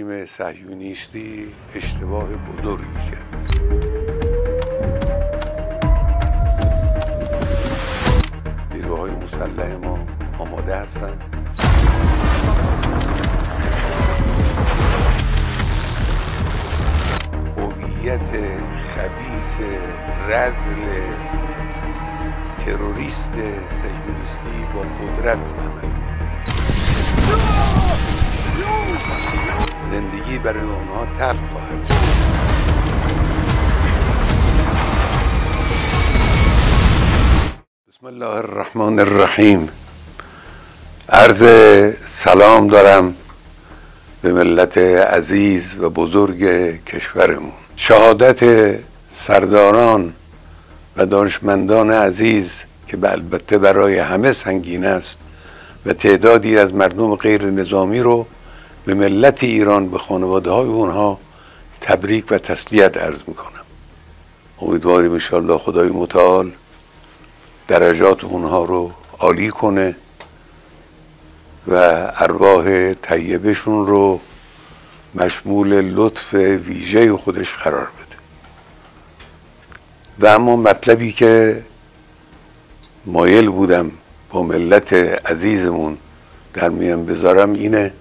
رژیم صهیونیستی اشتباه بزرگی کرد. نیروهای مسلح ما آماده هستند. هویت خبیث رذل تروریست صهیونیستی با قدرت عمل کرد. زندگی برای آنها تلخ خواهد شد. بسم الله الرحمن الرحیم. عرض سلام دارم به ملت عزیز و بزرگ کشورمون. شهادت سرداران و دانشمندان عزیز که البته برای همه سنگین است و تعدادی از مردم غیر نظامی رو به ملت ایران، به خانواده های اونها تبریک و تسلیت عرض میکنم. امیدواریم انشاءالله خدای متعال درجات اونها رو عالی کنه و ارواح طیبشون رو مشمول لطف ویژه خودش قرار بده. و اما مطلبی که مایل بودم با ملت عزیزمون در میان بذارم اینه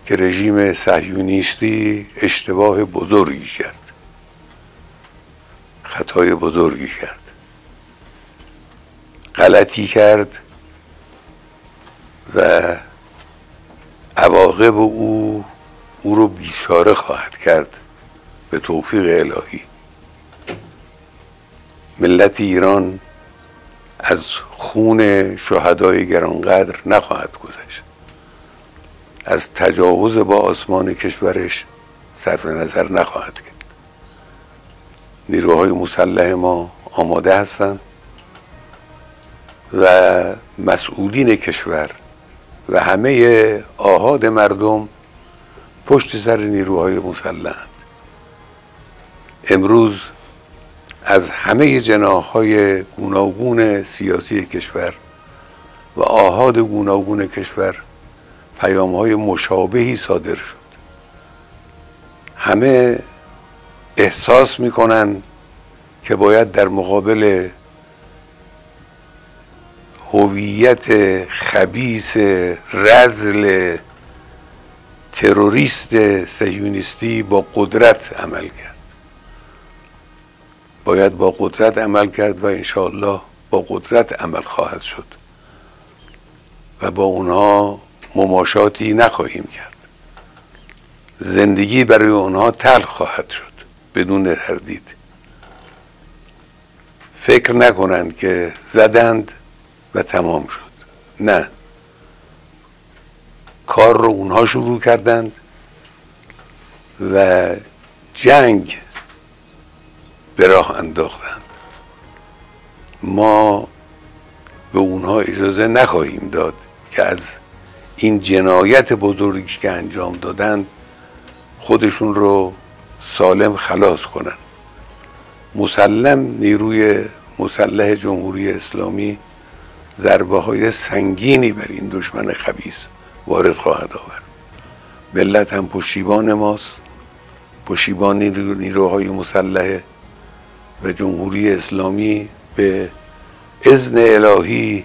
که رژیم صهیونیستی اشتباه بزرگی کرد، خطای بزرگی کرد، غلطی کرد و عواقب او رو بیچاره خواهد کرد به توفیق الهی. ملت ایران از خون شهدای گرانقدر نخواهد گذشت، از تجاوز با آسمان کشورش صرف نظر نخواهد کرد. نیروهای مسلح ما آماده هستند و مسئولین کشور و همه آحاد مردم پشت سر نیروهای مسلحند. امروز از همه جناح‌های گوناگون سیاسی کشور و آحاد گوناگون کشور پیام‌های مشابهی صادر شد. همه احساس می‌کنند که باید در مقابل هویت خبیث رذل تروریست صهیونیستی با قدرت عمل کرد. باید با قدرت عمل کرد و انشاءالله با قدرت عمل خواهد شد و با اونها مماشاتی نخواهیم کرد. زندگی برای اونها تلخ خواهد شد بدون تردید. فکر نکنند که زدند و تمام شد. نه، کار رو اونها شروع کردند و جنگ به راه انداختند. ما به اونها اجازه نخواهیم داد که از این جنایت بزرگی که انجام دادند خودشون رو سالم خلاص کنن. مسلم نیروی مسلح جمهوری اسلامی ضربه های سنگینی بر این دشمن خبیث وارد خواهد آورد. ملت هم پشتیبان ماست، پشتیبان نیروهای مسلح و جمهوری اسلامی به اذن الهی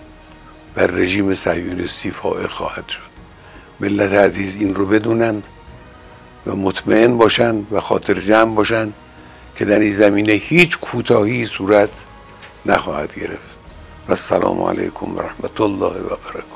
بر رژیم صهیونیستی فائق خواهد شد. ملت عزیز این رو بدونن و مطمئن باشن و خاطر جمع باشن که در این زمینه هیچ کوتاهی صورت نخواهد گرفت. و السلام علیکم و رحمت الله و برکاته.